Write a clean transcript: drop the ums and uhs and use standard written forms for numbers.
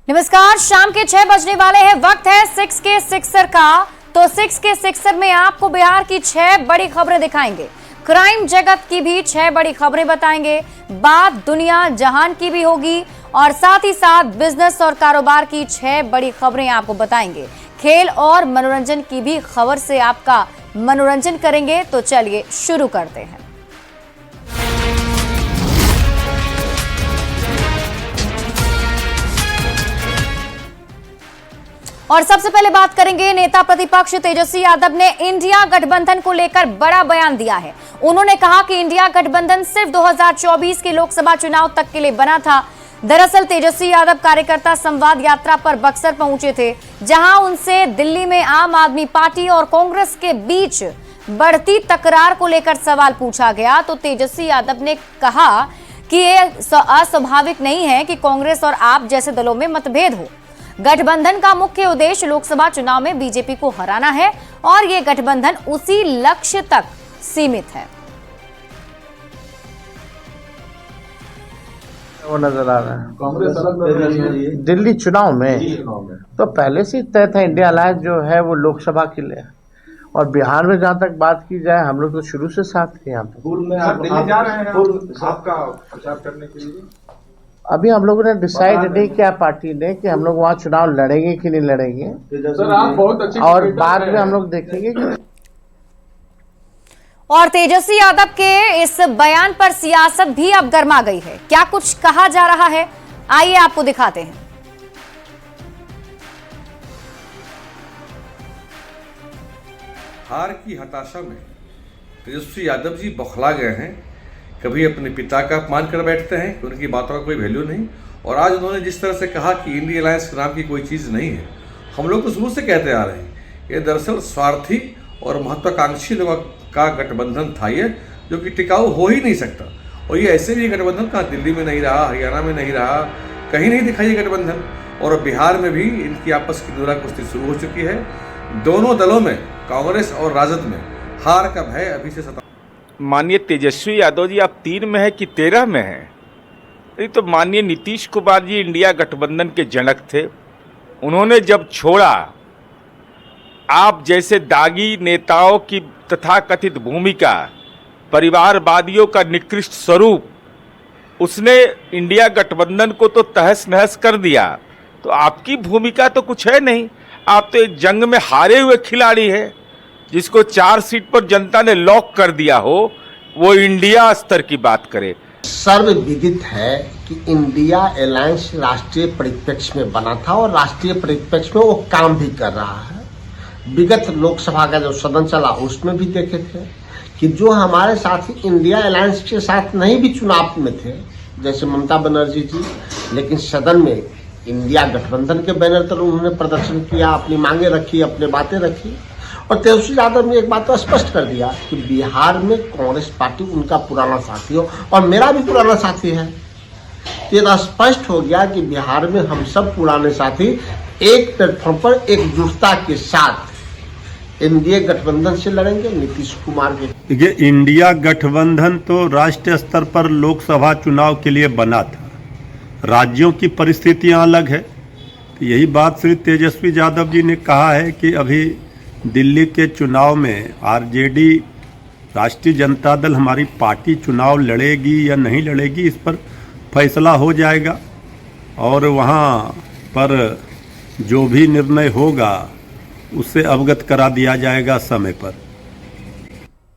नमस्कार, शाम के 6 बजने वाले हैं। वक्त है 6 के सिक्सर का। तो 6 के सिक्सर में आपको बिहार की 6 बड़ी खबरें दिखाएंगे, क्राइम जगत की भी 6 बड़ी खबरें बताएंगे, बात दुनिया जहान की भी होगी और साथ ही साथ बिजनेस और कारोबार की 6 बड़ी खबरें आपको बताएंगे। खेल और मनोरंजन की भी खबर से आपका मनोरंजन करेंगे। तो चलिए शुरू करते हैं। और सबसे पहले बात करेंगे, नेता प्रतिपक्ष तेजस्वी यादव ने इंडिया गठबंधन को लेकर बड़ा बयान दिया है। उन्होंने कहा कि इंडिया गठबंधन सिर्फ 2024 के लोकसभा चुनाव तक के लिए बना था। दरअसल तेजस्वी यादव कार्यकर्ता संवाद यात्रा पर बक्सर पहुंचे थे, जहां उनसे दिल्ली में आम आदमी पार्टी और कांग्रेस के बीच बढ़ती तकरार को लेकर सवाल पूछा गया। तो तेजस्वी यादव ने कहा कि यह अस्वाभाविक नहीं है कि कांग्रेस और आप जैसे दलों में मतभेद हो। गठबंधन का मुख्य उद्देश्य लोकसभा चुनाव में बीजेपी को हराना है और ये गठबंधन उसी लक्ष्य तक सीमित है। वो नजर आ रहा है कांग्रेस दिल्ली चुनाव में तो पहले से तय था। इंडिया अलायंस जो है वो लोकसभा के लिए, और बिहार में जहाँ तक बात की जाए, हम लोग तो शुरू से साथ थे। यहाँ पे दिल्ली जा रहे हैं आपका प्रचार करने के लिए। अभी हम लोगों ने डिसाइड नहीं किया पार्टी ने कि हम लोग वहाँ चुनाव लड़ेंगे कि नहीं लड़ेंगे, सर आप बहुत अच्छे और बाद में हम लोग देखेंगे कि। और तेजस्वी यादव के इस बयान पर सियासत भी अब गर्मा गई है। क्या कुछ कहा जा रहा है, आइए आपको दिखाते हैं। हार की हताशा में तेजस्वी यादव जी बौखला गए हैं। कभी अपने पिता का अपमान कर बैठते हैं कि उनकी बातों का कोई वैल्यू नहीं, और आज उन्होंने जिस तरह से कहा कि इंडिया अलायंस नाम की कोई चीज़ नहीं है। हम लोग तो शुरू से कहते आ रहे हैं ये दरअसल स्वार्थी और महत्वाकांक्षी लोगों का गठबंधन था, ये जो कि टिकाऊ हो ही नहीं सकता। और ये ऐसे भी गठबंधन कहाँ दिल्ली में नहीं रहा, हरियाणा में नहीं रहा, कहीं नहीं दिखाई ये गठबंधन। और बिहार में भी इनकी आपस की दूरा कुश्ती शुरू हो चुकी है। दोनों दलों में, कांग्रेस और राजद में, हार का भय अभी से सता। माननीय तेजस्वी यादव जी आप 3 में है कि 13 में हैं? नहीं तो माननीय नीतीश कुमार जी इंडिया गठबंधन के जनक थे। उन्होंने जब छोड़ा, आप जैसे दागी नेताओं की तथाकथित भूमिका, परिवारवादियों का निकृष्ट स्वरूप, उसने इंडिया गठबंधन को तो तहस नहस कर दिया। तो आपकी भूमिका तो कुछ है नहीं। आप तो एक जंग में हारे हुए खिलाड़ी हैं, जिसको 4 सीट पर जनता ने लॉक कर दिया हो, वो इंडिया स्तर की बात करे। सर्वविदित है कि इंडिया अलायंस राष्ट्रीय परिप्रेक्ष्य में बना था और राष्ट्रीय परिप्रेक्ष्य में वो काम भी कर रहा है। विगत लोकसभा का जो सदन चला उसमें भी देखे थे कि जो हमारे साथी इंडिया अलायंस के साथ नहीं भी चुनाव में थे, जैसे ममता बनर्जी जी, लेकिन सदन में इंडिया गठबंधन के बैनर तले उन्होंने प्रदर्शन किया, अपनी मांगे रखी, अपनी बातें रखी। और तेजस्वी यादव ने एक बात तो स्पष्ट कर दिया कि बिहार में कांग्रेस पार्टी उनका पुराना साथी हो और मेरा भी पुराना साथी है। ये स्पष्ट हो गया कि बिहार में हम सब पुराने साथी एक प्लेटफॉर्म पर एकजुटता के साथ एनडीए गठबंधन से लड़ेंगे। नीतीश कुमार के देखिए, इंडिया गठबंधन तो राष्ट्रीय स्तर पर लोकसभा चुनाव के लिए बना था। राज्यों की परिस्थितियां अलग है। तो यही बात श्री तेजस्वी यादव जी ने कहा है कि अभी दिल्ली के चुनाव में आरजेडी, राष्ट्रीय जनता दल, हमारी पार्टी चुनाव लड़ेगी या नहीं लड़ेगी, इस पर फैसला हो जाएगा और वहाँ पर जो भी निर्णय होगा उससे अवगत करा दिया जाएगा समय पर।